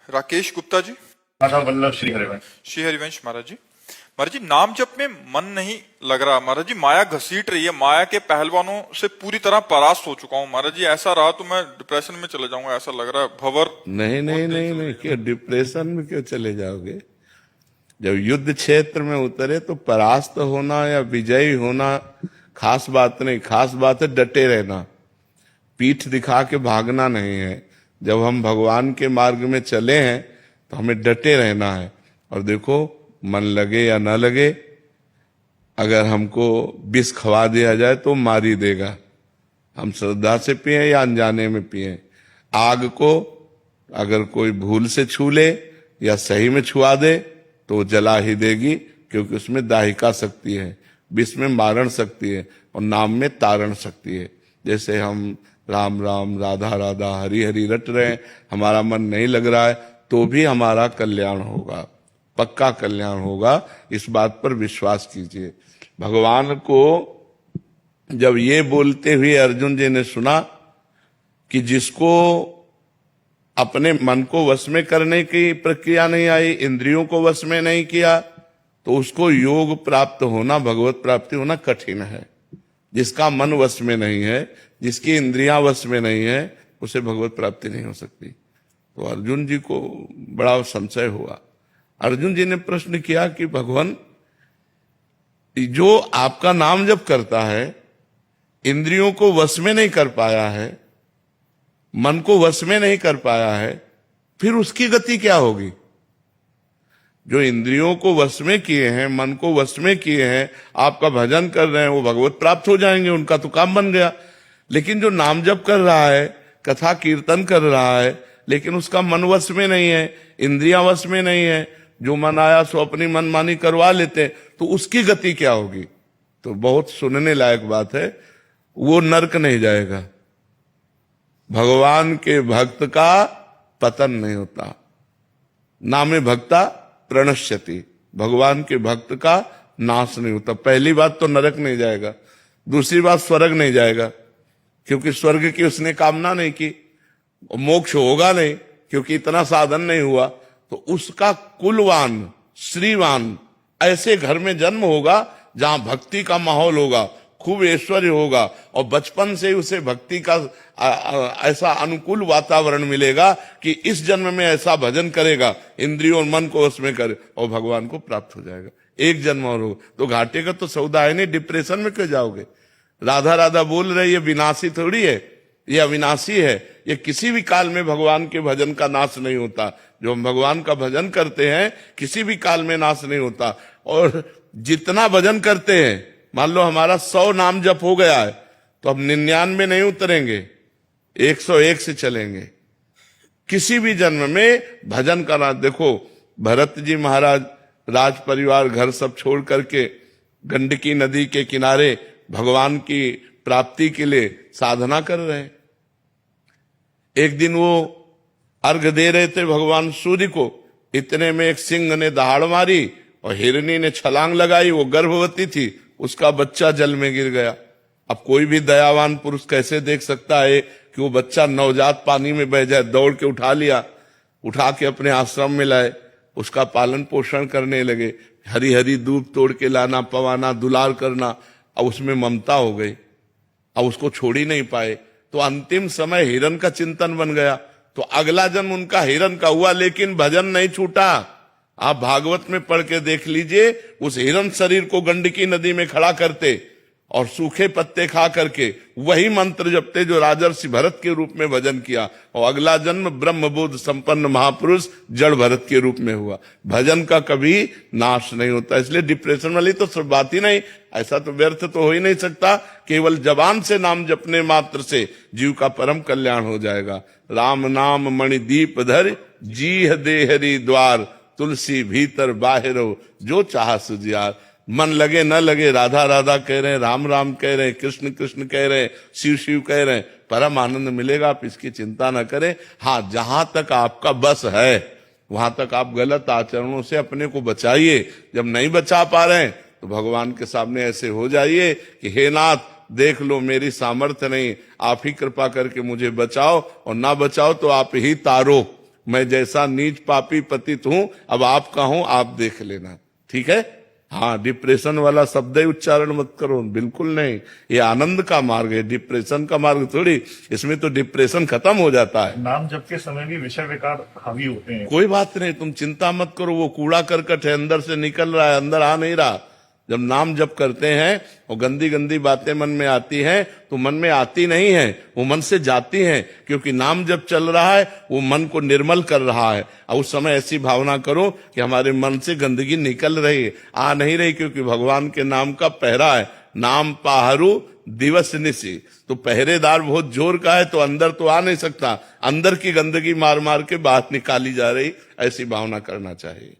राकेश गुप्ता जी। माता वल्लभ श्री हरिवंश। श्री हरिवंश महाराज जी नाम जप में मन नहीं लग रहा महाराज जी, माया घसीट रही है, माया के पहलवानों से पूरी तरह परास्त हो चुका हूँ महाराज जी, ऐसा रहा तो मैं डिप्रेशन में चले जाऊंगा ऐसा लग रहा है। भंवर नहीं नहीं नहीं नहीं, क्यों डिप्रेशन में क्यों चले जाओगे? जब युद्ध क्षेत्र में उतरे तो परास्त होना या विजयी होना खास बात नहीं, खास बात है डटे रहना, पीठ दिखा के भागना नहीं है। जब हम भगवान के मार्ग में चले हैं तो हमें डटे रहना है। और देखो, मन लगे या न लगे, अगर हमको विष खवा दिया जाए तो मार ही देगा। हम श्रद्धा से पिए या अनजाने में पिए, आग को अगर कोई भूल से छू ले या सही में छुआ दे तो जला ही देगी, क्योंकि उसमें दाहिका शक्ति है, विष में मारण शक्ति है और नाम में तारण शक्ति है। जैसे हम राम राम राधा राधा हरि हरि रट रहे हैं, हमारा मन नहीं लग रहा है तो भी हमारा कल्याण होगा, पक्का कल्याण होगा, इस बात पर विश्वास कीजिए। भगवान को जब ये बोलते हुए अर्जुन जी ने सुना कि जिसको अपने मन को वश में करने की प्रक्रिया नहीं आई, इंद्रियों को वश में नहीं किया, तो उसको योग प्राप्त होना, भगवत प्राप्ति होना कठिन है। जिसका मन वश में नहीं है, जिसकी इंद्रियां वश में नहीं है, उसे भगवत प्राप्ति नहीं हो सकती। तो अर्जुन जी को बड़ा संशय हुआ। अर्जुन जी ने प्रश्न किया कि भगवान, जो आपका नाम जप करता है, इंद्रियों को वश में नहीं कर पाया है, मन को वश में नहीं कर पाया है, फिर उसकी गति क्या होगी? जो इंद्रियों को वश में किए हैं, मन को वश में किए हैं, आपका भजन कर रहे हैं, वो भगवत प्राप्त हो जाएंगे, उनका तो काम बन गया। लेकिन जो नाम जप कर रहा है, कथा कीर्तन कर रहा है, लेकिन उसका मन वश में नहीं है, इंद्रियां वश में नहीं है, जो मन आया सो अपनी मनमानी करवा लेते, तो उसकी गति क्या होगी? तो बहुत सुनने लायक बात है, वो नरक नहीं जाएगा। भगवान के भक्त का पतन नहीं होता, नामे भक्ता प्रणश्यति, भगवान के भक्त का नाश नहीं होता। पहली बात तो नरक नहीं जाएगा, दूसरी बात स्वर्ग नहीं जाएगा, क्योंकि स्वर्ग की उसने कामना नहीं की, मोक्ष होगा नहीं क्योंकि इतना साधन नहीं हुआ। तो उसका कुलवान, श्रीवान ऐसे घर में जन्म होगा जहां भक्ति का माहौल होगा, खूब ऐश्वर्य होगा, और बचपन से उसे भक्ति का ऐसा अनुकूल वातावरण मिलेगा कि इस जन्म में ऐसा भजन करेगा, इंद्रियों और मन को उसमें करे और भगवान को प्राप्त हो जाएगा। एक जन्म और होगा तो घाटे का तो सौदा है नहीं, डिप्रेशन में क्यों जाओगे? राधा राधा बोल रहे, ये विनाशी थोड़ी है, ये अविनाशी है। ये किसी भी काल में भगवान के भजन का नाश नहीं होता। जो हम भगवान का भजन करते हैं किसी भी काल में नाश नहीं होता। और जितना भजन करते हैं, मान लो हमारा 100 नाम जप हो गया है, तो अब 99 नहीं उतरेंगे, 101 से चलेंगे। किसी भी जन्म में भजन करना। देखो, भरत जी महाराज राज परिवार घर सब छोड़ करके गंडकी नदी के किनारे भगवान की प्राप्ति के लिए साधना कर रहे हैं। एक दिन वो अर्घ दे रहे थे भगवान सूर्य को, इतने में एक सिंह ने दहाड़ मारी और हिरनी ने छलांग लगाई। वो गर्भवती थी, उसका बच्चा जल में गिर गया। अब कोई भी दयावान पुरुष कैसे देख सकता है कि वो बच्चा नवजात पानी में बह जाए? दौड़ के उठा लिया, उठा के अपने आश्रम में लाए, उसका पालन पोषण करने लगे, हरी हरी दूब तोड़ के लाना, पवाना, दुलार करना। अब उसमें ममता हो गई, अब उसको छोड़ ही नहीं पाए, तो अंतिम समय हिरण का चिंतन बन गया। तो अगला जन्म उनका हिरण का हुआ, लेकिन भजन नहीं छूटा। आप भागवत में पढ़ के देख लीजिए, उस हिरण शरीर को गंडकी नदी में खड़ा करते और सूखे पत्ते खा करके वही मंत्र जपते जो राजर्षि भरत के रूप में भजन किया, और अगला जन्म ब्रह्मबोध संपन्न महापुरुष जड़ भरत के रूप में हुआ। भजन का कभी नाश नहीं होता, इसलिए डिप्रेशन वाली तो सब बात ही नहीं। ऐसा तो व्यर्थ तो हो ही नहीं सकता। केवल जबान से नाम जपने मात्र से जीव का परम कल्याण हो जाएगा। राम नाम मणि दीप धर, जीह देहरी द्वार, तुलसी भीतर बाहिरो, जो चाह सुजियार। मन लगे न लगे, राधा राधा कह रहे हैं, राम राम कह रहे हैं, कृष्ण कृष्ण कह रहे हैं, शिव शिव कह रहे हैं, परम आनंद मिलेगा। आप इसकी चिंता न करें। हाँ, जहां तक आपका बस है वहां तक आप गलत आचरणों से अपने को बचाइए। जब नहीं बचा पा रहे हैं तो भगवान के सामने ऐसे हो जाइए कि हे नाथ, देख लो मेरी सामर्थ्य नहीं, आप ही कृपा करके मुझे बचाओ, और ना बचाओ तो आप ही तारो। मैं जैसा नीच पापी पतित हूं, अब आपका हूं, आप देख लेना। ठीक है? हाँ, डिप्रेशन वाला शब्द ही उच्चारण मत करो, बिल्कुल नहीं। ये आनंद का मार्ग है, डिप्रेशन का मार्ग थोड़ी। इसमें तो डिप्रेशन खत्म हो जाता है। नाम जप के समय भी विषय विकार हावी होते हैं। कोई बात नहीं, तुम चिंता मत करो, वो कूड़ा करकट है, अंदर से निकल रहा है, अंदर आ नहीं रहा। जब नाम जप करते हैं और गंदी गंदी बातें मन में आती हैं, तो मन में आती नहीं है, वो मन से जाती हैं, क्योंकि नाम जप चल रहा है, वो मन को निर्मल कर रहा है। और उस समय ऐसी भावना करो कि हमारे मन से गंदगी निकल रही है, आ नहीं रही, क्योंकि भगवान के नाम का पहरा है। नाम पाहरू दिवस निशी, तो पहरेदार बहुत जोर का है, तो अंदर तो आ नहीं सकता, अंदर की गंदगी मार मार के बाहर निकाली जा रही, ऐसी भावना करना चाहिए।